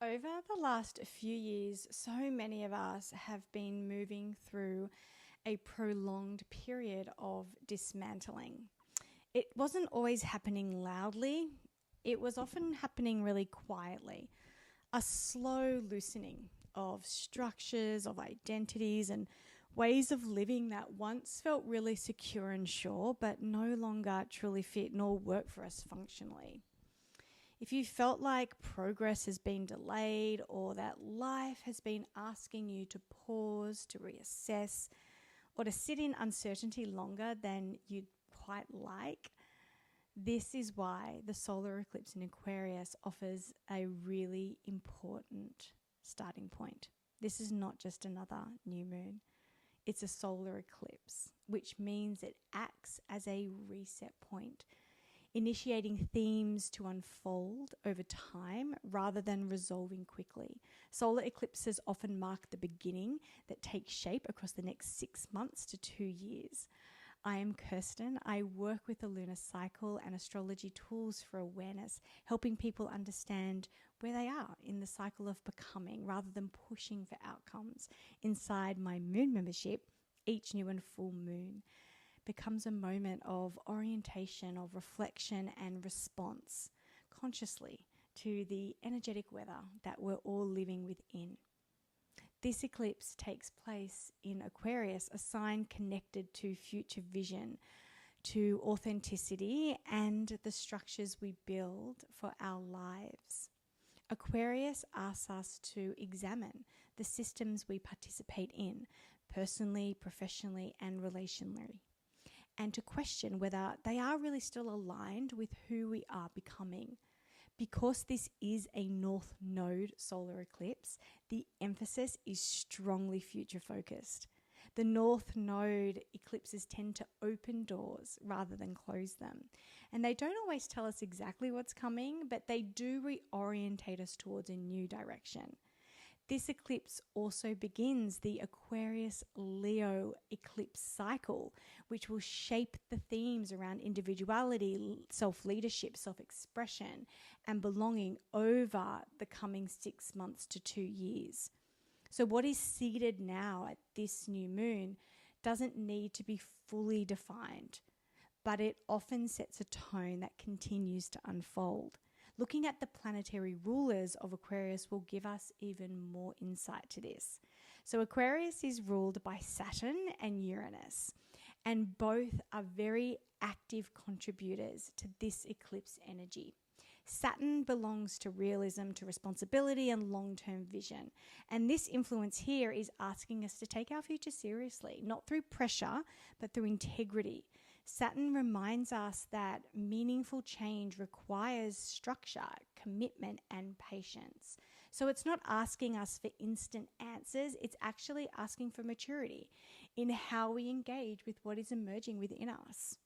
Over the last few years, so many of us have been moving through a prolonged period of dismantling. It wasn't always happening loudly, it was often happening really quietly. A slow loosening of structures, of identities, and ways of living that once felt really secure and sure, but no longer truly fit nor work for us functionally. If you felt like progress has been delayed or that life has been asking you to pause, to reassess, or to sit in uncertainty longer than you'd quite like, this is why the solar eclipse in Aquarius offers a really important starting point. This is not just another new moon. It's a solar eclipse, which means it acts as a reset point, initiating themes to unfold over time rather than resolving quickly. Solar eclipses often mark the beginning that takes shape across the next 6 months to 2 years. I am Kirsten. I work with the lunar cycle and astrology tools for awareness, helping people understand where they are in the cycle of becoming rather than pushing for outcomes. Inside my moon membership, each new and full moon becomes a moment of orientation, of reflection and response consciously to the energetic weather that we're all living within. This eclipse takes place in Aquarius, a sign connected to future vision, to authenticity and the structures we build for our lives. Aquarius asks us to examine the systems we participate in, personally, professionally, and relationally, and to question whether they are really still aligned with who we are becoming. Because this is a North Node solar eclipse, the emphasis is strongly future focused. The North Node eclipses tend to open doors rather than close them. And they don't always tell us exactly what's coming, but they do reorientate us towards a new direction. This eclipse also begins the Aquarius-Leo eclipse cycle, which will shape the themes around individuality, self-leadership, self-expression, and belonging over the coming 6 months to 2 years. So what is seeded now at this new moon doesn't need to be fully defined, but it often sets a tone that continues to unfold. Looking at the planetary rulers of Aquarius will give us even more insight to this. So Aquarius is ruled by Saturn and Uranus, and both are very active contributors to this eclipse energy. Saturn belongs to realism, to responsibility and long-term vision. And this influence here is asking us to take our future seriously, not through pressure, but through integrity. Saturn reminds us that meaningful change requires structure, commitment, and patience. So it's not asking us for instant answers, it's actually asking for maturity in how we engage with what is emerging within us.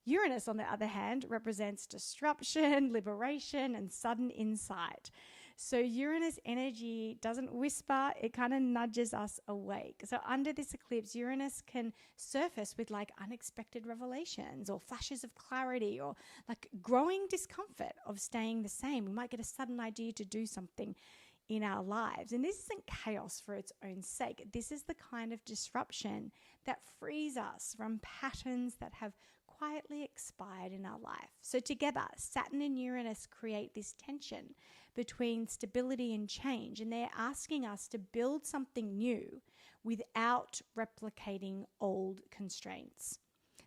Uranus, on the other hand, represents disruption, liberation, and sudden insight. So Uranus energy doesn't whisper, it kind of nudges us awake. So under this eclipse, Uranus can surface with like unexpected revelations or flashes of clarity or like growing discomfort of staying the same. We might get a sudden idea to do something in our lives. And this isn't chaos for its own sake. This is the kind of disruption that frees us from patterns that have quietly expired in our life. So together, Saturn and Uranus create this tension between stability and change, and they're asking us to build something new without replicating old constraints.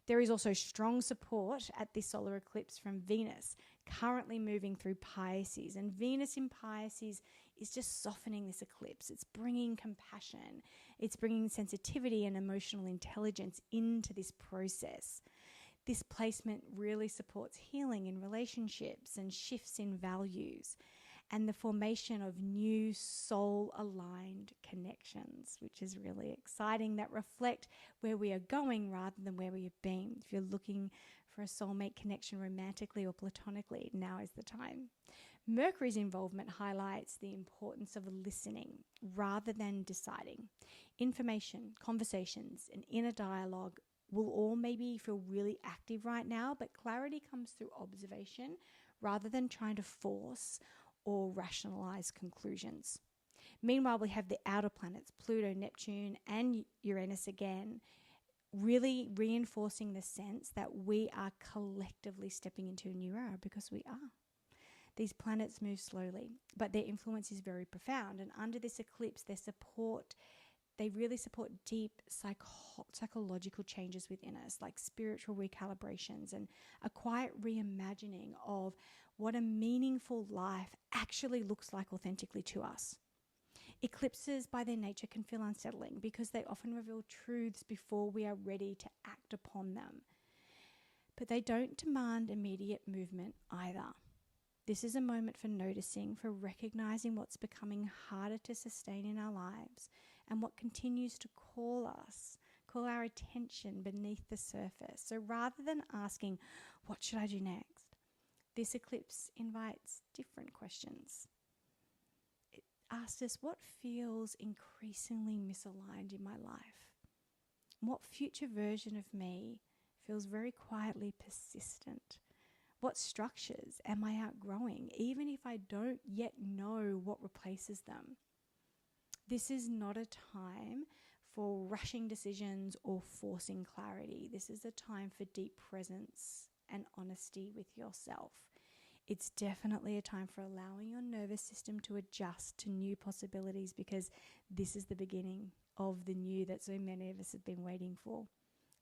There is also strong support at this solar eclipse from Venus, currently moving through Pisces. And Venus in Pisces is just softening this eclipse. It's bringing compassion. It's bringing sensitivity and emotional intelligence into this process. This placement really supports healing in relationships and shifts in values and the formation of new soul-aligned connections, which is really exciting, that reflect where we are going rather than where we have been. If you're looking for a soulmate connection romantically or platonically, now is the time. Mercury's involvement highlights the importance of listening rather than deciding. Information, conversations, and inner dialogue will all maybe feel really active right now, but clarity comes through observation rather than trying to force or rationalize conclusions. Meanwhile, we have the outer planets, Pluto, Neptune, and Uranus again, really reinforcing the sense that we are collectively stepping into a new era, because we are. These planets move slowly, but their influence is very profound. And under this eclipse, they really support deep psychological changes within us, like spiritual recalibrations and a quiet reimagining of what a meaningful life actually looks like authentically to us. Eclipses, by their nature, can feel unsettling because they often reveal truths before we are ready to act upon them. But they don't demand immediate movement either. This is a moment for noticing, for recognizing what's becoming harder to sustain in our lives and what continues to call our attention beneath the surface. So rather than asking, what should I do next? This eclipse invites different questions. It asks us, what feels increasingly misaligned in my life? What future version of me feels very quietly persistent? What structures am I outgrowing, even if I don't yet know what replaces them? This is not a time for rushing decisions or forcing clarity. This is a time for deep presence and honesty with yourself. It's definitely a time for allowing your nervous system to adjust to new possibilities, because this is the beginning of the new that so many of us have been waiting for.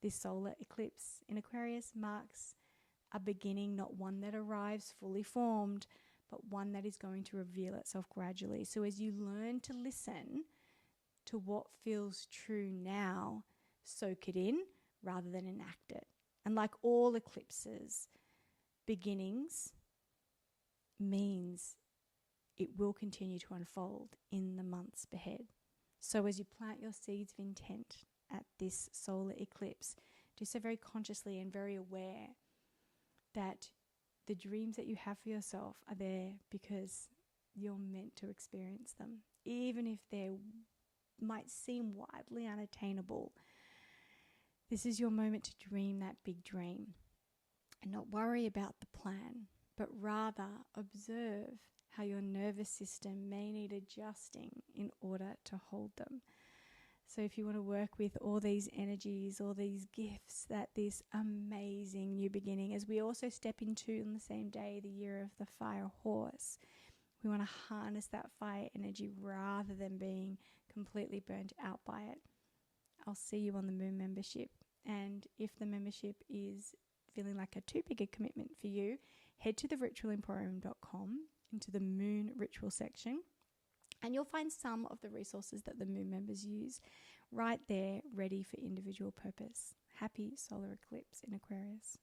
This solar eclipse in Aquarius marks a beginning, not one that arrives fully formed, but one that is going to reveal itself gradually. So as you learn to listen to what feels true now, soak it in rather than enact it. And like all eclipses, beginnings means it will continue to unfold in the months ahead. So as you plant your seeds of intent at this solar eclipse, do so very consciously and very aware that the dreams that you have for yourself are there because you're meant to experience them, even if they might seem widely unattainable. This is your moment to dream that big dream and not worry about the plan, but rather observe how your nervous system may need adjusting in order to hold them. So if you want to work with all these energies, all these gifts, that this amazing new beginning, as we also step into on the same day, the year of the fire horse, we want to harness that fire energy rather than being completely burnt out by it. I'll see you on the Moon membership. And if the membership is feeling like a too big a commitment for you, head to theritualemporium.com into the Moon ritual section, and you'll find some of the resources that the Moon members use right there, ready for individual purpose. Happy solar eclipse in Aquarius.